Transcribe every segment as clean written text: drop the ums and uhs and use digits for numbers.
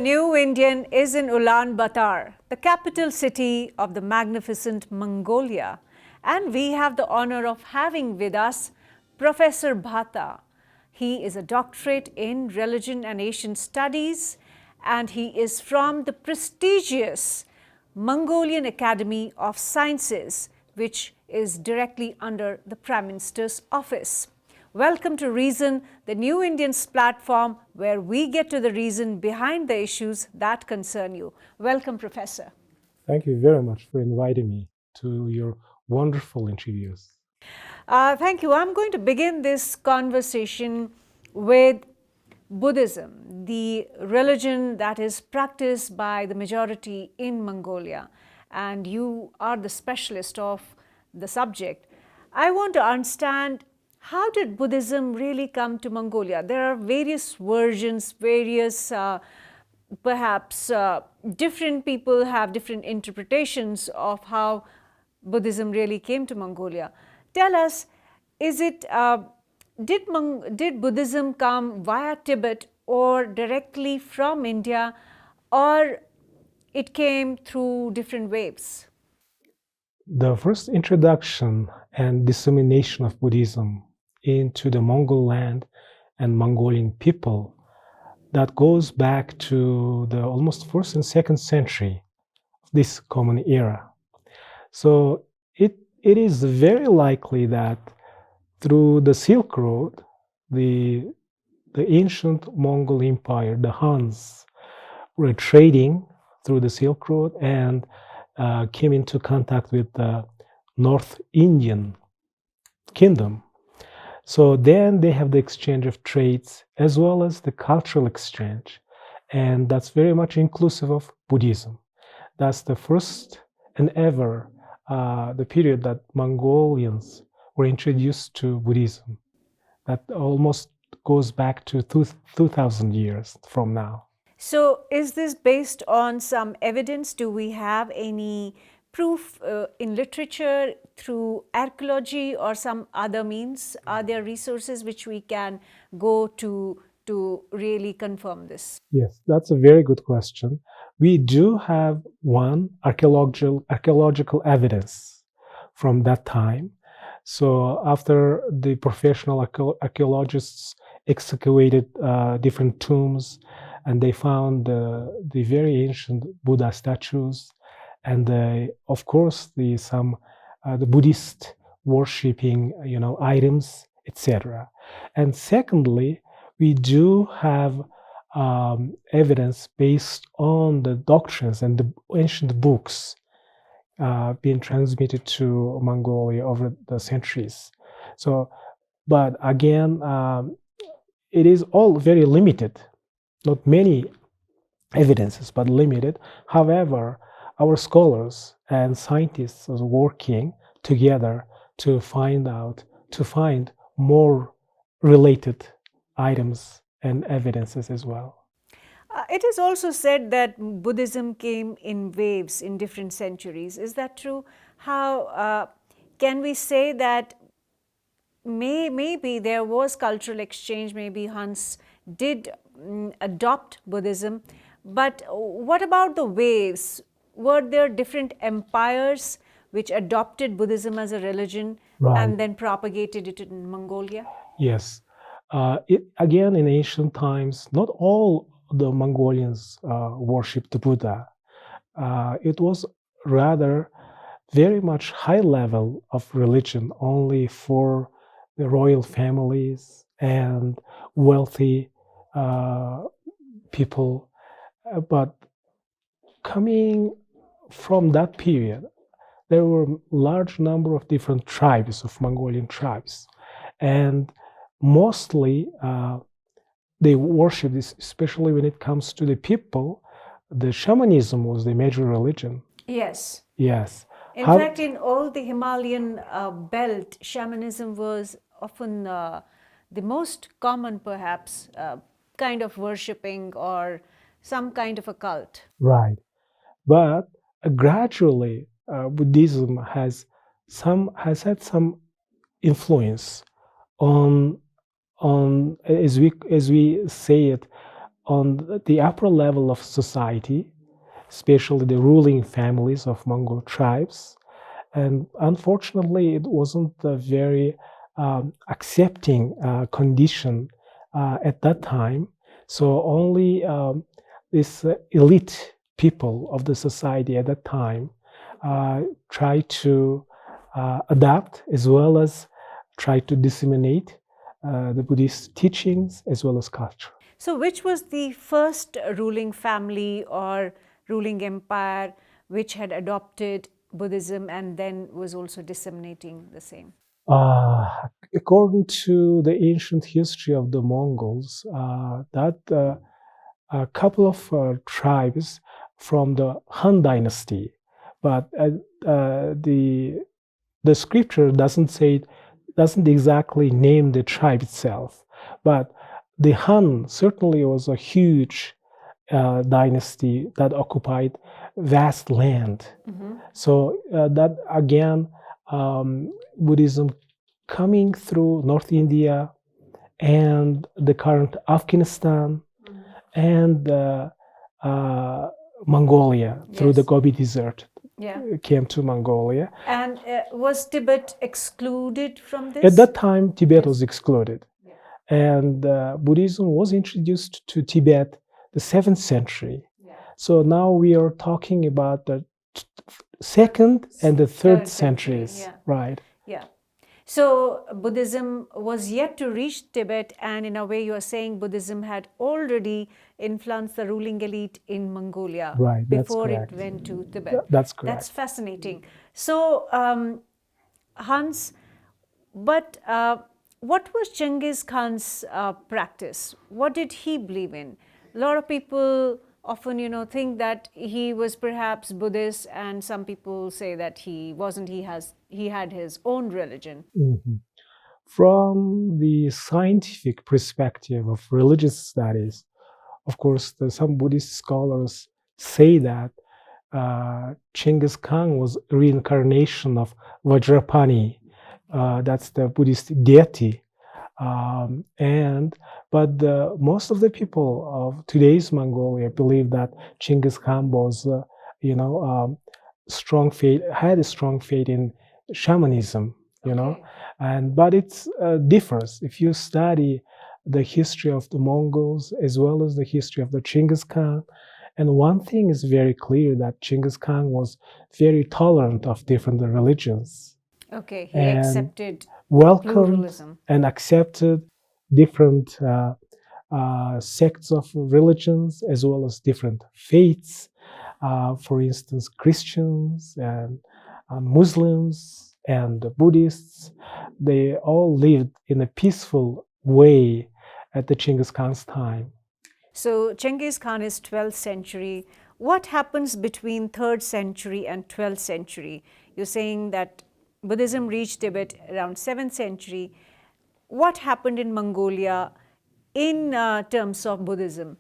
new Indian is in Ulaanbaatar, the capital city of the magnificent Mongolia. And we have the honor of having with us Professor Bata. He is a doctorate in religion and Asian studies, and he is from the prestigious Mongolian Academy of Sciences, which is directly under the Prime Minister's office. Welcome to Reason, the New Indians platform, where we get to the reason behind the issues that concern you. Welcome, Professor. Thank you very much for inviting me to your wonderful interviews. Thank you. I'm going to begin this conversation with Buddhism, the religion that is practiced by the majority in Mongolia. And you are the specialist of the subject. I want to understand, how did Buddhism really come to Mongolia? There are various versions, perhaps different people have different interpretations of how Buddhism really came to Mongolia. Tell us, did Buddhism come via Tibet or directly from India, or it came through different waves? The first introduction and dissemination of Buddhism into the Mongol land and Mongolian people, that goes back to the almost 1st and 2nd century of this common era. So it is very likely that through the Silk Road, the ancient Mongol Empire, the Huns, were trading through the Silk Road and came into contact with the North Indian kingdom. So then they have the exchange of trades as well as the cultural exchange. And that's very much inclusive of Buddhism. That's the first and ever the period that Mongolians were introduced to Buddhism. That almost goes back to 2,000 years from now. So is this based on some evidence? Do we have any proof in literature, through archaeology or some other means? Are there resources which we can go to really confirm this? Yes, that's a very good question. We do have one archaeological evidence from that time. So after the professional archaeologists excavated different tombs, and they found the very ancient Buddha statues, and of course the Buddhist worshipping items, etc. And secondly, we do have evidence based on the doctrines and the ancient books being transmitted to Mongolia over the centuries. So, but again, it is all very limited. Not many evidences, but limited. However, our scholars and scientists are working together to find more related items and evidences as well. It is also said that Buddhism came in waves in different centuries. Is that true? How can we say that maybe there was cultural exchange, maybe Huns did adopt Buddhism, but what about the waves? Were there different empires which adopted Buddhism as a religion and then propagated it in Mongolia? Yes. Again, in ancient times, not all the Mongolians worshipped Buddha. It was rather very much high level of religion only for the royal families and wealthy people. But coming from that period, there were a large number of different tribes of Mongolian tribes, and mostly they worship this, especially when it comes to the people. The shamanism was the major religion. Yes. Yes. In fact, in all the Himalayan belt, shamanism was often the most common, perhaps, kind of worshipping or some kind of a cult. Right. But gradually, Buddhism has had some influence on as we say it, on the upper level of society, especially the ruling families of Mongol tribes. And unfortunately, it wasn't a very accepting condition at that time. So only this elite people of the society at that time try to adapt as well as try to disseminate the Buddhist teachings as well as culture. So, which was the first ruling family or ruling empire which had adopted Buddhism and then was also disseminating the same? According to the ancient history of the Mongols, that a couple of tribes from the Han Dynasty, but the scripture doesn't exactly name the tribe itself, but the Han certainly was a huge dynasty that occupied vast land. So that again, Buddhism coming through North India and the current Afghanistan and Mongolia through the Gobi Desert came to Mongolia. And was Tibet excluded from this? At that time, Tibet was excluded. And Buddhism was introduced to Tibet the 7th century. So now we are talking about the 2nd and the 3rd centuries, right? Yeah. So Buddhism was yet to reach Tibet, and in a way you are saying Buddhism had already influenced the ruling elite in Mongolia before it went to Tibet. That's correct. That's fascinating. So Hans, but what was Genghis Khan's practice? What did he believe in? A lot of people often, think that he was perhaps Buddhist, and some people say that he wasn't. He had his own religion. From the scientific perspective of religious studies, of course, some Buddhist scholars say that Genghis Khan was a reincarnation of Vajrapani. That's the Buddhist deity. But most of the people of today's Mongolia believe that Genghis Khan was, strong faith, had a strong faith in shamanism, but it differs. If you study the history of the Mongols as well as the history of the Genghis Khan, and one thing is very clear, that Genghis Khan was very tolerant of different religions. Okay, he accepted welcomed pluralism and accepted different sects of religions as well as different faiths. For instance, Christians and Muslims and Buddhists, they all lived in a peaceful way at the Genghis Khan's time. So Genghis Khan is 12th century. What happens between 3rd century and 12th century? You're saying that Buddhism reached Tibet around 7th century. What happened in Mongolia in terms of Buddhism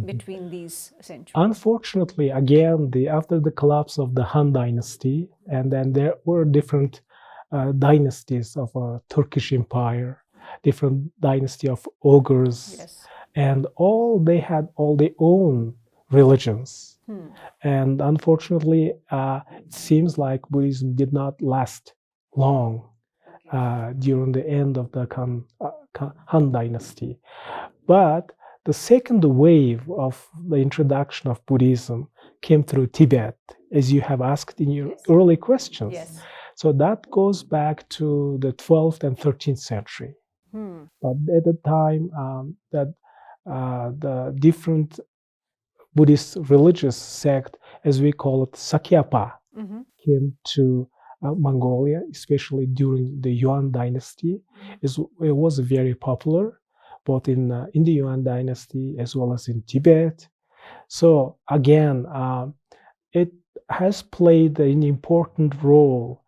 between these centuries? Unfortunately, again, after the collapse of the Han dynasty, and then there were different dynasties of Turkish Empire, different dynasty of ogres, and they had all their own religions. And unfortunately, it seems like Buddhism did not last long during the end of the Han dynasty. But the second wave of the introduction of Buddhism came through Tibet, as you have asked in your early questions. So that goes back to the 12th and 13th century. But at the time, the different Buddhist religious sect, as we call it, Sakyapa, came to Mongolia, especially during the Yuan dynasty. It was very popular, both in the Yuan dynasty as well as in Tibet. So again, it has played an important role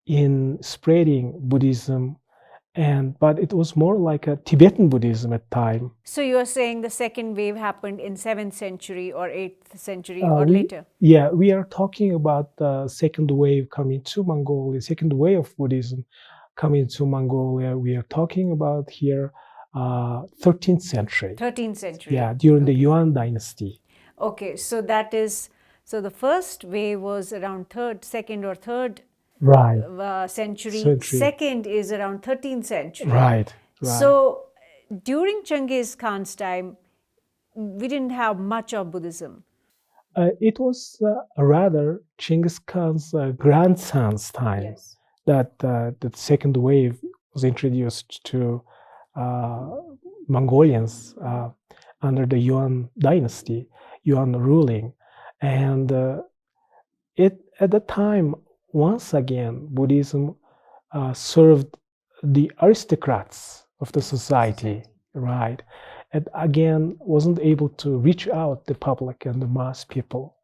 in spreading Buddhism, but it was more like a Tibetan Buddhism at the time. So you are saying the second wave happened in 7th century or 8th century or later? Yeah, we are talking about the second wave coming to Mongolia, second wave of Buddhism coming to Mongolia. We are talking about here 13th century. 13th century. Yeah, during the Yuan dynasty. Okay, so that is, so the first wave was around second or third Right. century. Second is around 13th century. Right. So during Genghis Khan's time, we didn't have much of Buddhism. It was rather Genghis Khan's grandson's time that the second wave was introduced to Mongolians under the Yuan dynasty, Yuan ruling. And it at that time, once again, Buddhism served the aristocrats of the society, right? And again, wasn't able to reach out the public and the mass people.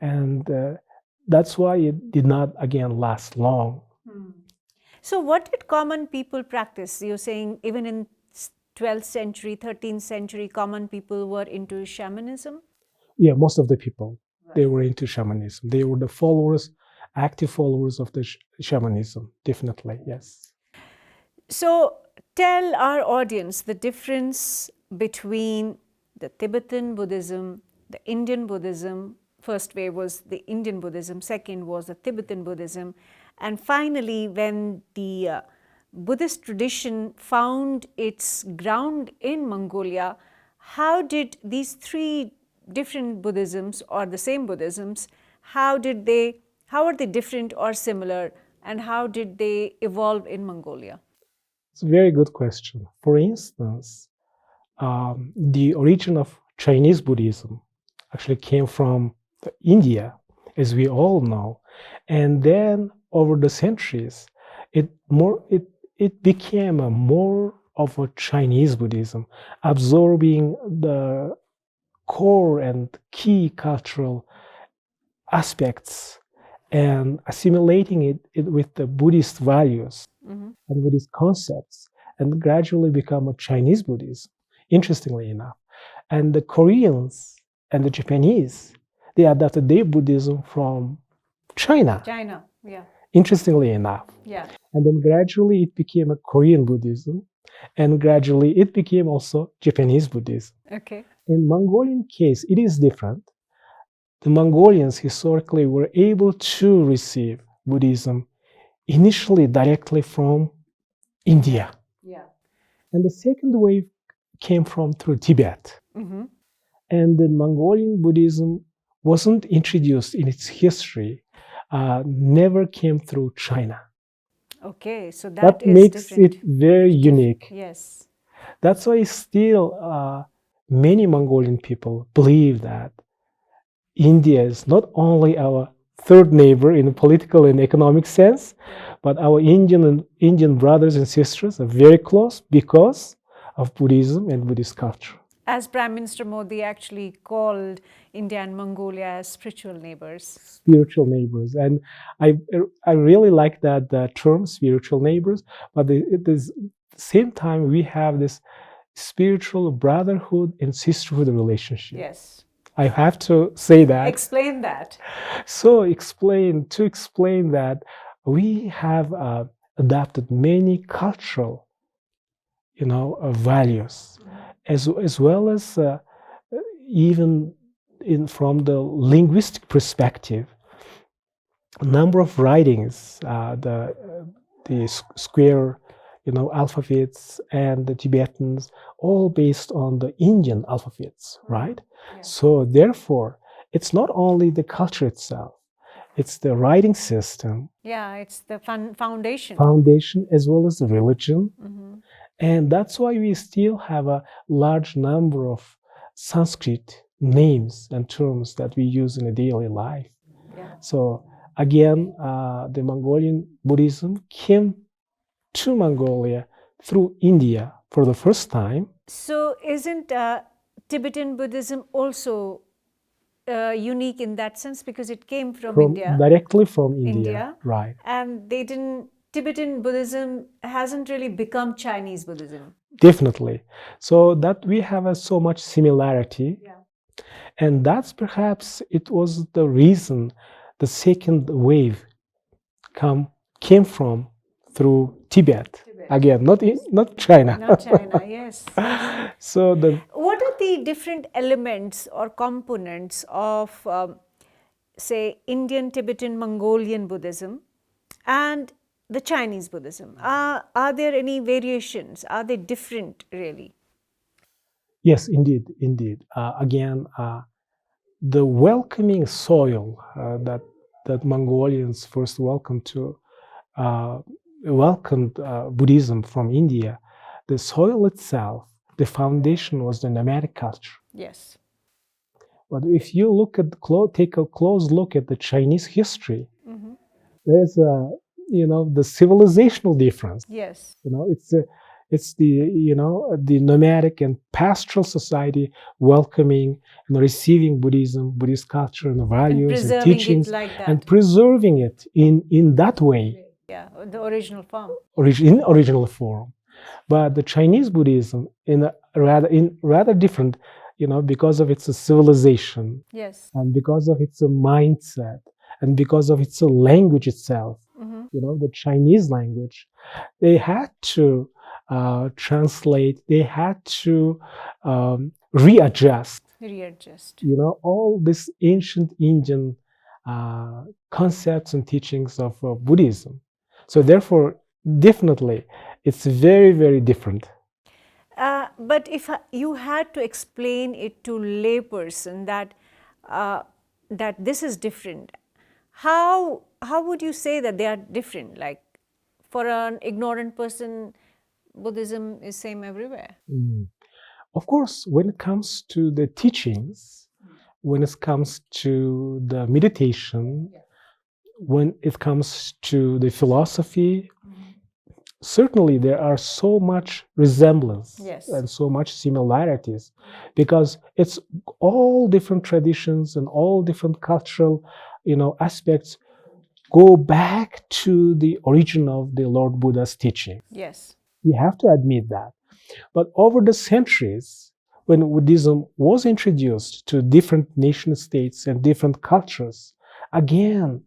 And that's why it did not, again, last long. So what did common people practice? You're saying even in 12th century, 13th century, common people were into shamanism? Yeah, most of the people, they were into shamanism. They were the followers, active followers of the shamanism, definitely, yes. So tell our audience the difference between the Tibetan Buddhism, the Indian Buddhism. First wave was the Indian Buddhism, second was the Tibetan Buddhism, and finally when the Buddhist tradition found its ground in Mongolia, how did these three different Buddhisms or the same Buddhisms, how are they different or similar, and how did they evolve in Mongolia? It's a very good question. For instance, the origin of Chinese Buddhism actually came from India, as we all know, and then over the centuries, it became more of a Chinese Buddhism, absorbing the core and key cultural aspects and assimilating it with the Buddhist values and Buddhist concepts, and gradually become a Chinese Buddhism, interestingly enough. And the Koreans and the Japanese, they adopted their Buddhism from China. China, yeah. Interestingly enough. Yeah. And then gradually it became a Korean Buddhism, and gradually it became also Japanese Buddhism. Okay. In Mongolian case, it is different. The Mongolians historically were able to receive Buddhism initially directly from India. Yeah. And the second wave came through Tibet. And the Mongolian Buddhism wasn't introduced in its history, never came through China. Okay, so that is makes different. it very unique. Yes. That's why still many Mongolian people believe that India is not only our third neighbor in a political and economic sense, but our Indian brothers and sisters are very close because of Buddhism and Buddhist culture. As Prime Minister Modi actually called India and Mongolia as spiritual neighbors. Spiritual neighbors. And I really like that term, spiritual neighbors, but at the same time, we have this spiritual brotherhood and sisterhood relationship. Yes. I have to say that. Explain that. So to explain that, we have adapted many cultural, values, as well as even from the linguistic perspective, a number of writings, the square, alphabets and the Tibetans, all based on the Indian alphabets, right? Yeah. So therefore, it's not only the culture itself, it's the writing system. Yeah, it's the foundation. Foundation as well as the religion. And that's why we still have a large number of Sanskrit names and terms that we use in a daily life. Yeah. So again, the Mongolian Buddhism came to Mongolia through India for the first time. So isn't Tibetan Buddhism also unique in that sense, because it came from India? Directly from India. Right. And Tibetan Buddhism hasn't really become Chinese Buddhism. Definitely. So that we have so much similarity. Yeah. And that's perhaps it was the reason the second wave came from through Tibet. Again, not China. Not China, yes. So What are the different elements or components of, say, Indian, Tibetan, Mongolian Buddhism and the Chinese Buddhism? Are there any variations? Are they different, really? yes, indeed. Again, the welcoming soil that Mongolians first welcomed Buddhism from India, the soil itself, the foundation was the nomadic culture. Yes. But if you take a close look at the Chinese history, there's the civilizational difference. Yes. It's the nomadic and pastoral society welcoming and receiving Buddhism, Buddhist culture and values and teachings, and preserving it in that way. Yeah, the original form. In original form. But the Chinese Buddhism in rather different, because of its civilization, yes, and because of its mindset, and because of its language itself. The Chinese language, they had to translate, they had to readjust. All these ancient Indian concepts and teachings of Buddhism. So therefore, definitely, it's very, very different. But if you had to explain it to layperson that this is different, how would you say that they are different? Like, for an ignorant person, Buddhism is same everywhere. Of course, when it comes to the teachings, when it comes to the meditation, when it comes to the philosophy, certainly there are so much resemblance and so much similarities, because it's all different traditions and all different cultural aspects go back to the origin of the Lord Buddha's teaching. Yes, we have to admit that. But over the centuries, when Buddhism was introduced to different nation states and different cultures, again,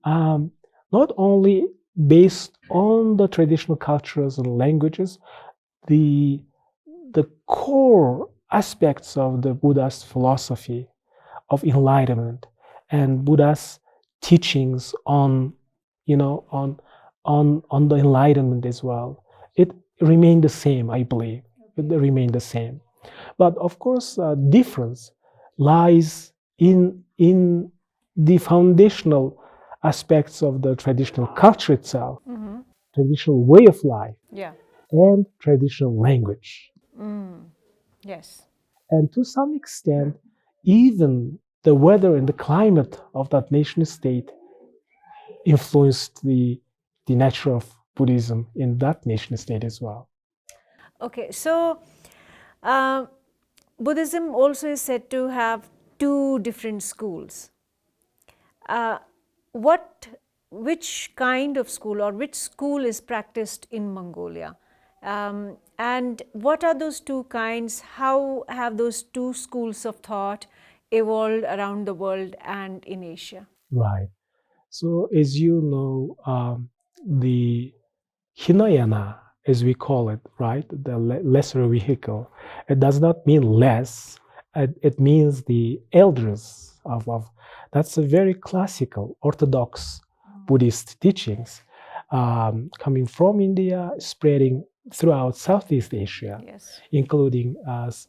not only based on the traditional cultures and languages, the core aspects of the Buddha's philosophy of enlightenment and Buddha's teachings on the enlightenment as well, it remained the same, I believe. It remained the same. But of course, difference lies in the foundational aspects of the traditional culture itself, traditional way of life, and traditional language. Yes. And to some extent, even the weather and the climate of that nation state influenced the nature of Buddhism in that nation state as well. Okay, so Buddhism also is said to have two different schools. Which kind of school or which school is practiced in Mongolia? And what are those two kinds? How have those two schools of thought evolved around the world and in Asia? Right. So as you know, the Hinayana, as we call it, right, the lesser vehicle, it does not mean less. It means the elders of that's a very classical Orthodox Buddhist teachings coming from India, spreading throughout Southeast Asia, including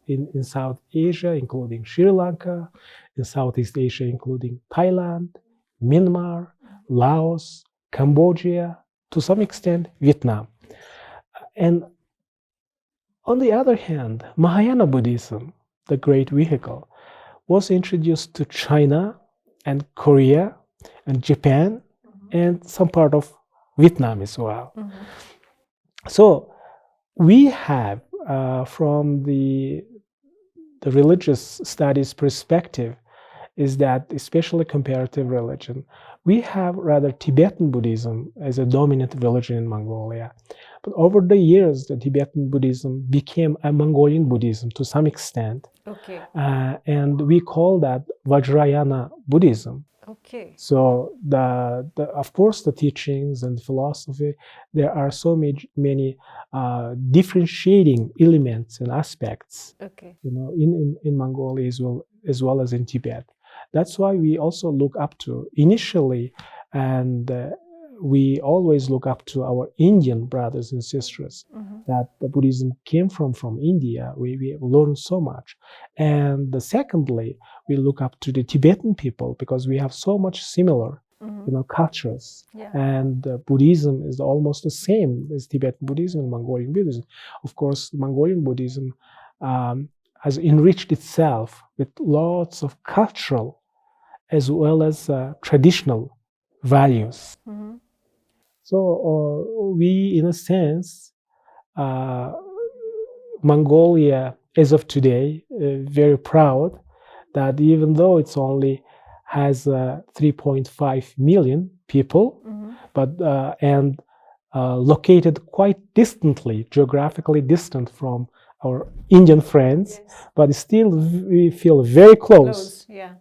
in South Asia, including Sri Lanka, in Southeast Asia, including Thailand, Myanmar, Laos, Cambodia, to some extent, Vietnam. And on the other hand, Mahayana Buddhism, the great vehicle, was introduced to China and Korea and Japan and some part of Vietnam as well. So we have, from the religious studies perspective, is that especially comparative religion, we have rather Tibetan Buddhism as a dominant religion in Mongolia. But over the years, the Tibetan Buddhism became a Mongolian Buddhism to some extent. And we call that Vajrayana Buddhism. Okay. So of course the teachings and philosophy, there are so many differentiating elements and aspects, Okay. in Mongolia as well as in Tibet. That's why we also look up to initially, and we always look up to our Indian brothers and sisters. That the Buddhism came from India. We have learned so much, and secondly, we look up to the Tibetan people because we have so much similar, cultures. Yeah. And Buddhism is almost the same as Tibetan Buddhism and Mongolian Buddhism. Of course, Mongolian Buddhism has enriched itself with lots of cultural as well as traditional values. So we, in a sense, Mongolia, as of today, very proud that even though it's only has 3.5 million people, but and located quite distantly, geographically distant from our Indian friends, but still we feel very close, Yeah.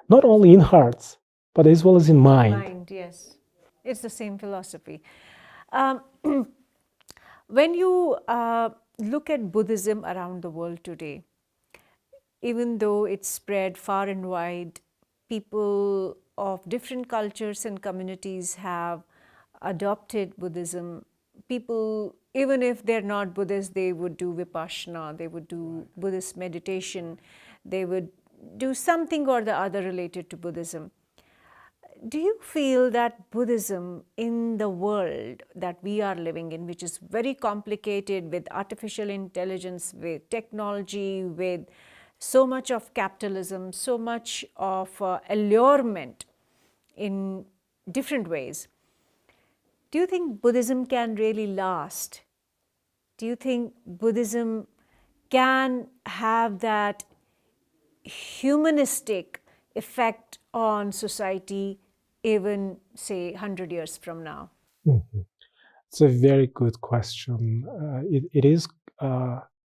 not only in hearts, but as well as in mind. Mind, yes. It's the same philosophy. Um, when you look at Buddhism around the world today, even though it's spread far and wide, people of different cultures and communities have adopted Buddhism. People, even if they're not Buddhist, they would do Vipassana, they would do Buddhist meditation, they would do something or the other related to Buddhism. Do you feel that Buddhism in the world that we are living in, which is very complicated with artificial intelligence, with technology, with so much of capitalism, so much of allurement in different ways, do you think Buddhism can really last? Do you think Buddhism can have that humanistic effect on society even, say, 100 years from now? It's a very good question. It is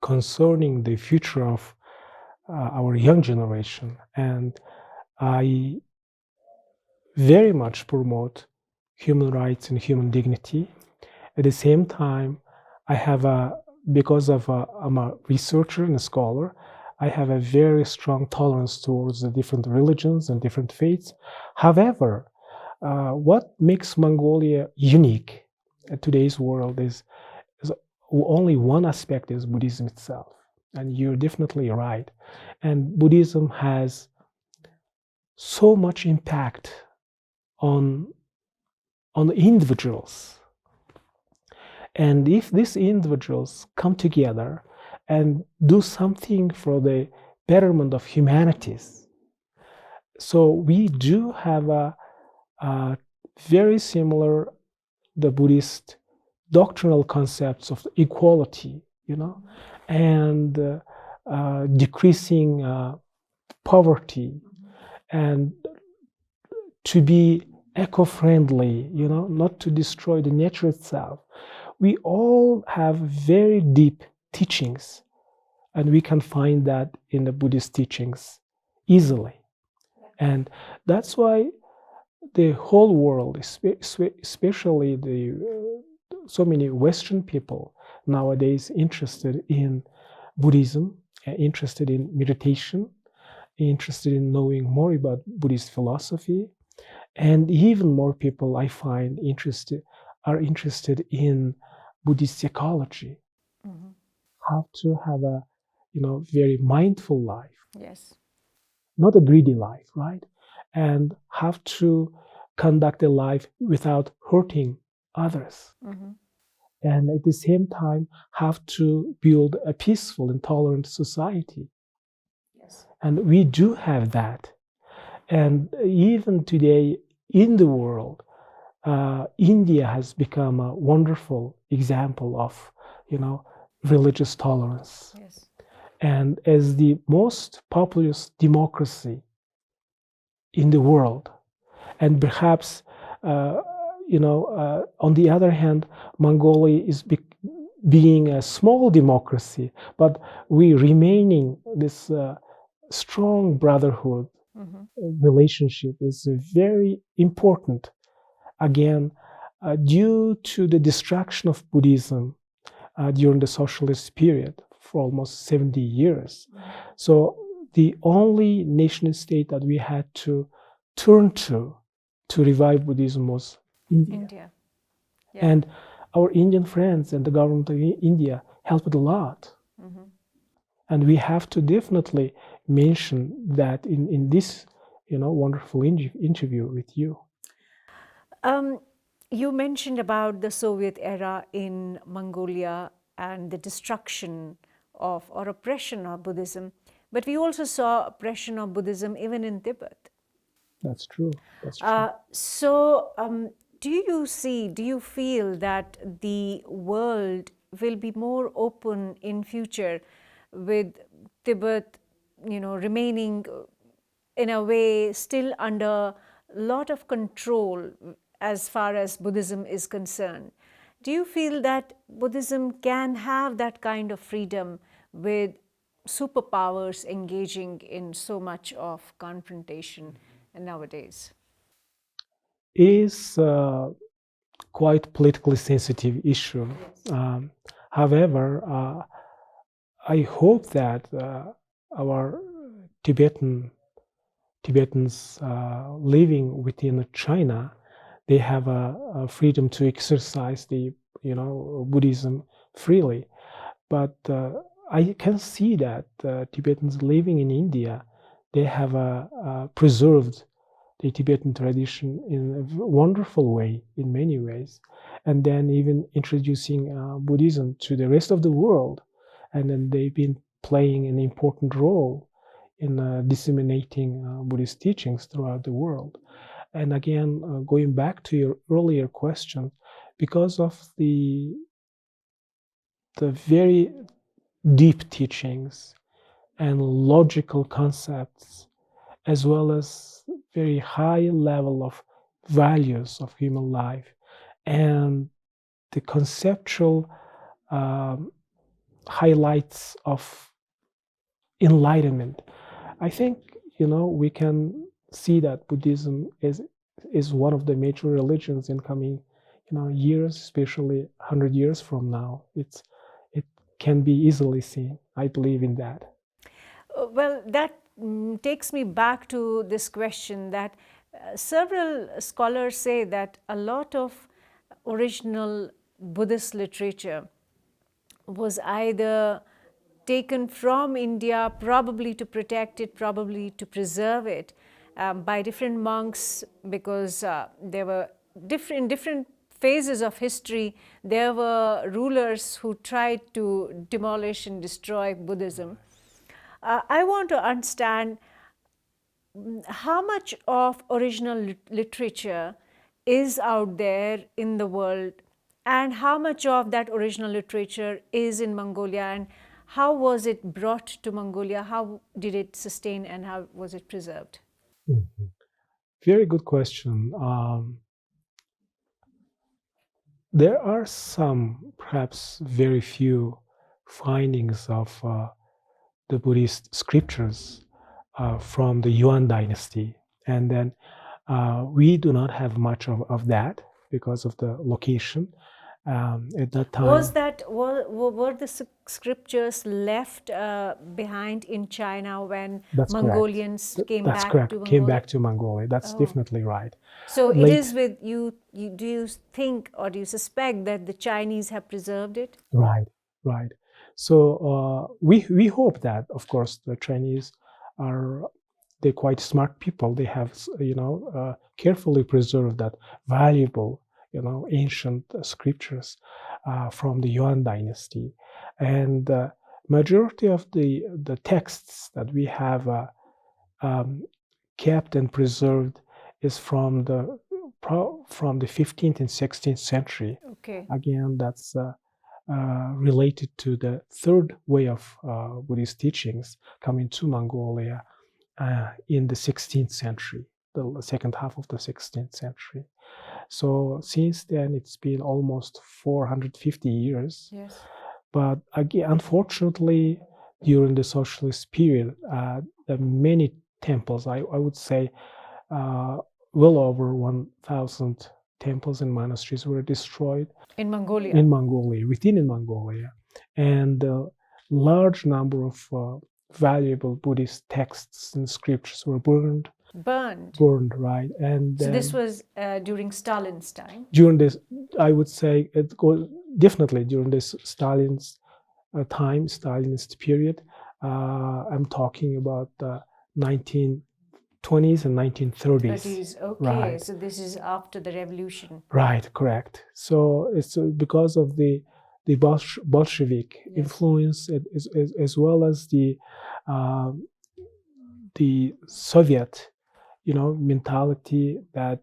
concerning the future of our young generation, and I very much promote human rights and human dignity. At the same time, because I'm a researcher and a scholar, I have a very strong tolerance towards the different religions and different faiths. However, what makes Mongolia unique in today's world is only one aspect is Buddhism itself. And you're definitely right. And Buddhism has so much impact on individuals. And if these individuals come together and do something for the betterment of humanities, so we do have a very similar the Buddhist doctrinal concepts of equality, and decreasing poverty, and to be eco-friendly, not to destroy the nature itself. We all have very deep teachings, and we can find that in the Buddhist teachings easily. And that's why the whole world, especially so many Western people nowadays interested in Buddhism, interested in meditation, interested in knowing more about Buddhist philosophy, and even more people I find are interested in Buddhist psychology, how to have a very mindful life, Yes. not a greedy life, right? And have to conduct a life without hurting others. And at the same time, have to build a peaceful and tolerant society. Yes. And we do have that. And even today in the world, India has become a wonderful example of, religious tolerance. Yes. And as the most populous democracy in the world, and perhaps, on the other hand, Mongolia is being a small democracy, but we remaining this strong brotherhood relationship is very important. Again, due to the destruction of Buddhism during the socialist period for almost 70 years. So the only nation state that we had to turn to revive Buddhism was India. India. Yeah. And our Indian friends and the government of India helped a lot. And we have to definitely mention that in this, wonderful interview with you. You mentioned about the Soviet era in Mongolia and the destruction of or oppression of Buddhism, but we also saw oppression of Buddhism even in Tibet. That's true. That's true. Do you feel that the world will be more open in future with Tibet, remaining in a way still under a lot of control as far as Buddhism is concerned? Do you feel that Buddhism can have that kind of freedom with superpowers engaging in so much of confrontation nowadays? Is quite politically sensitive issue. However, I hope that our Tibetans living within China, they have a freedom to exercise the Buddhism freely. But I can see that Tibetans living in India, they have preserved the Tibetan tradition in a wonderful way, in many ways, and then even introducing Buddhism to the rest of the world, and then they've been playing an important role in disseminating Buddhist teachings throughout the world. And again, going back to your earlier question, because of the very deep teachings and logical concepts, as well as very high level of values of human life, and the conceptual highlights of enlightenment, I think we can see that Buddhism is one of the major religions in coming years, especially 100 years from now. It can be easily seen. I believe in that. Well, that takes me back to this question that several scholars say that a lot of original Buddhist literature was either taken from India, probably to protect it, probably to preserve it, by different monks, because there were different phases of history, there were rulers who tried to demolish and destroy Buddhism. I want to understand how much of original literature is out there in the world, and how much of that original literature is in Mongolia, and how was it brought to Mongolia? How did it sustain, and how was it preserved? Mm-hmm. Very good question. There are some, perhaps very few, findings of the Buddhist scriptures from the Yuan dynasty. And then we do not have much of that because of the location. At that time, were the scriptures left behind in China when that's Mongolians correct. came That's back correct. to Mongolia? Came back to Mongolia. That's definitely right. So it is with you. Do you think, or do you suspect that the Chinese have preserved it? Right, right. So we hope that, of course, the Chinese they're quite smart people. They have carefully preserved that valuable ancient scriptures from the Yuan dynasty, and majority of the texts that we have kept and preserved is from the 15th and 16th century. Okay. Again, that's related to the third way of Buddhist teachings coming to Mongolia in the 16th century, the second half of the 16th century. So since then, it's been almost 450 years. Yes. But again, unfortunately, during the socialist period, the many temples. I would say well over 1,000 temples and monasteries were destroyed in Mongolia. Within Mongolia, and a large number of valuable Buddhist texts and scriptures were burned, right? And so this was during Stalin's time. During this, I would say it goes definitely during this Stalin's time, Stalinist period. I'm talking about the 1920s and 1930s. Okay, right. So this is after the revolution. Right, correct. So it's because of the Bolshevik influence, as well as the Soviet, mentality that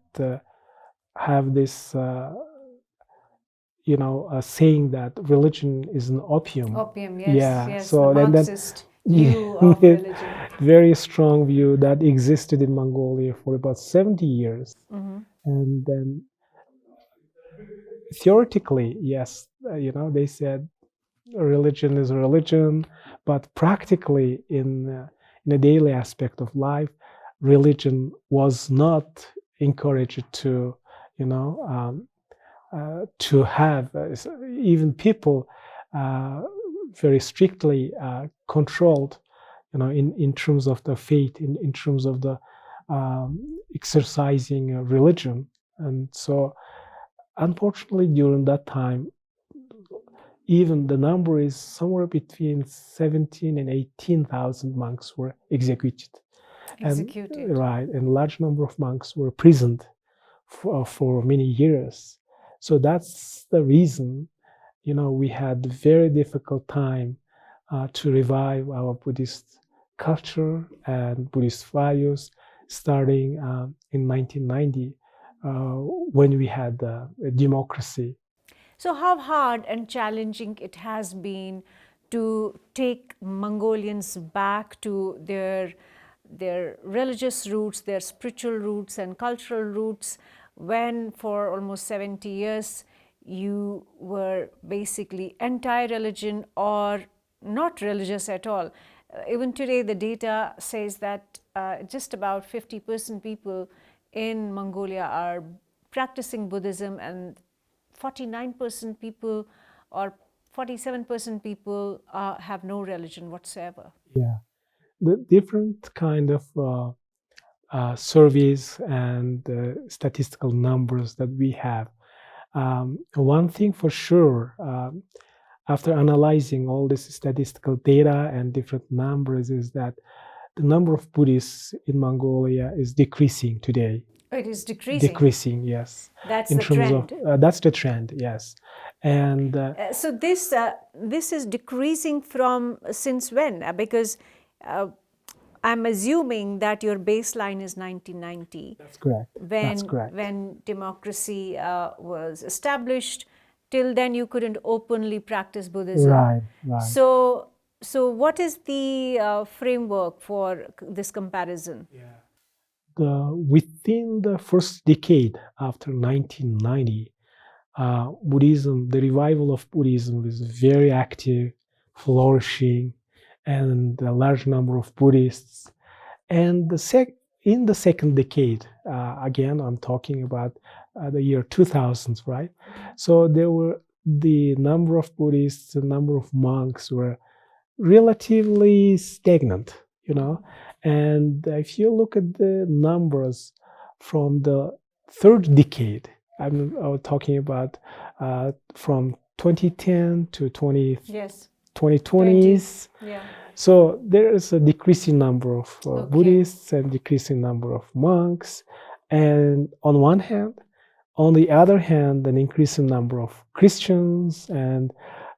have this, saying that religion is an opium. Opium, yes. So the Marxist view of religion. Very strong view that existed in Mongolia for about 70 years. And then theoretically, yes, they said religion is a religion, but practically in a daily aspect of life, religion was not encouraged to, to have even people very strictly controlled, in terms of the faith, in terms of the exercising religion. And so, unfortunately, during that time, even the number is somewhere between 17 and 18,000 monks were executed. Right, and a large number of monks were imprisoned for many years. So that's the reason, we had a very difficult time to revive our Buddhist culture and Buddhist values, starting in 1990, when we had a democracy. So how hard and challenging it has been to take Mongolians back to their religious roots, their spiritual roots and cultural roots, when for almost 70 years you were basically anti-religion or not religious at all. Even today the data says that just about 50% people in Mongolia are practicing Buddhism, and 49% people or 47% people have no religion whatsoever. Yeah, the different kind of surveys and statistical numbers that we have. One thing for sure, after analyzing all this statistical data and different numbers, is that the number of Buddhists in Mongolia is decreasing today. It is decreasing? Decreasing, yes. That's the trend? That's the trend, yes. And so this is decreasing from since when? Because I'm assuming that your baseline is 1990. That's correct. That's correct. When democracy was established. Till then, you couldn't openly practice Buddhism. Right. So what is the framework for this comparison? Yeah. Within the first decade after 1990, Buddhism, the revival of Buddhism was very active, flourishing, and a large number of Buddhists. And in the second decade, again, I'm talking about the year 2000, right? So the number of Buddhists, the number of monks were relatively stagnant, And if you look at the numbers from the third decade, I'm talking about from 2010 to 2020s. Yeah. So there is a decreasing number of Buddhists and decreasing number of monks, and on one hand, on the other hand, an increasing number of Christians and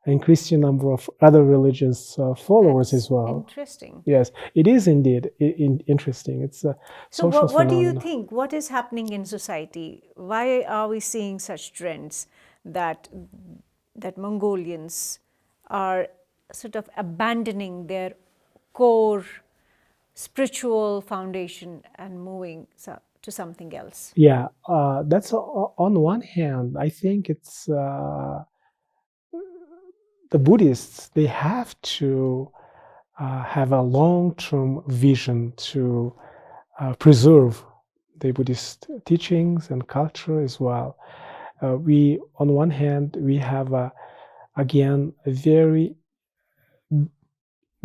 an increasing number of other religious followers. That's as well. Interesting. Yes, it is indeed interesting. It's a social So what do you think? What is happening in society? Why are we seeing such trends that Mongolians are sort of abandoning their core spiritual foundation and moving to something else? Yeah, that's on one hand, I think it's the Buddhists, they have to have a long-term vision to preserve the Buddhist teachings and culture as well. We, on one hand, we have again a very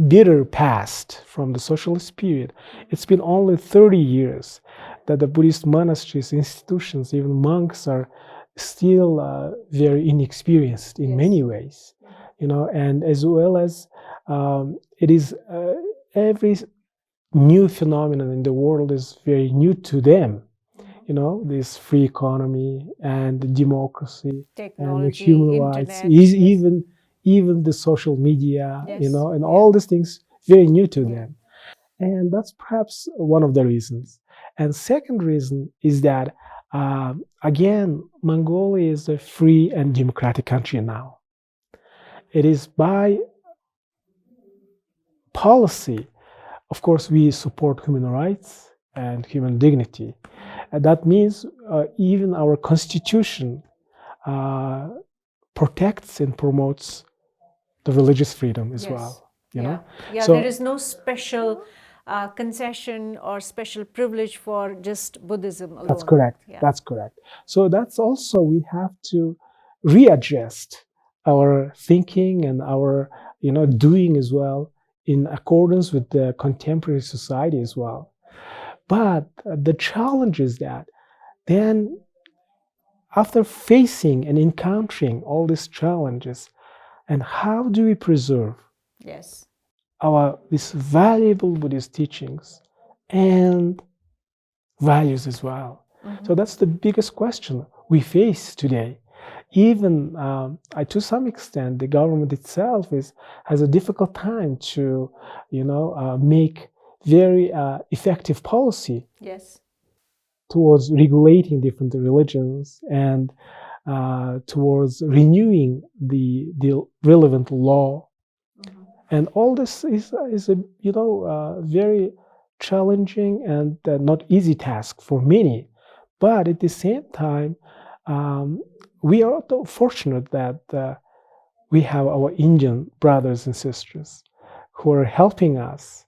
bitter past from the socialist period. It's been only 30 years that the Buddhist monasteries, institutions, even monks are still very inexperienced in many ways, and as well as it is every new phenomenon in the world is very new to them. This free economy and democracy and the Technology, human rights, internet, yes. even the social media, Yes, and yeah. all these things very new to Yeah. them. And that's perhaps one of the reasons. And second reason is that, again, Mongolia is a free and democratic country now. It is by policy, of course, we support human rights and human dignity. And that means even our constitution protects and promotes the religious freedom as well. Yeah, So there is no special concession or special privilege for just Buddhism alone. that's correct. Yeah. That's correct. So that's also we have to readjust our thinking and our doing as well in accordance with the contemporary society as well. But the challenge is that then after facing and encountering all these challenges, and how do we preserve Yes. these valuable Buddhist teachings and values as well? So that's the biggest question we face today. Even to some extent, the government itself has a difficult time to, make very effective policy. Yes. Towards regulating different religions and towards renewing the relevant law. And all this is a very challenging and not easy task for many. But at the same time, we are fortunate that we have our Indian brothers and sisters who are helping us,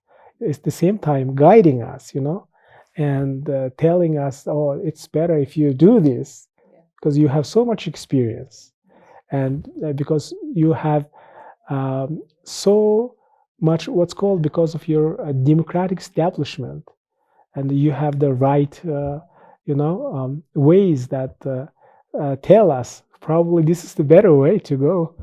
at the same time guiding us, and telling us, oh, it's better if you do this because you have so much experience and because you have so much what's called because of your democratic establishment and you have the right ways that tell us probably this is the better way to go.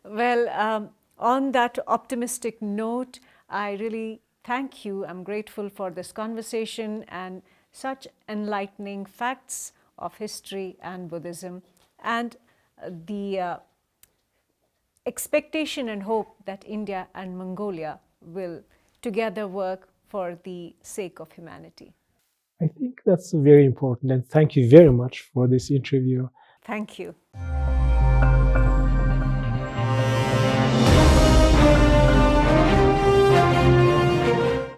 Well, on that optimistic note, I really thank you. I'm grateful for this conversation and such enlightening facts of history and Buddhism, and the expectation and hope that India and Mongolia will together work for the sake of humanity. I think that's very important, and thank you very much for this interview. Thank you.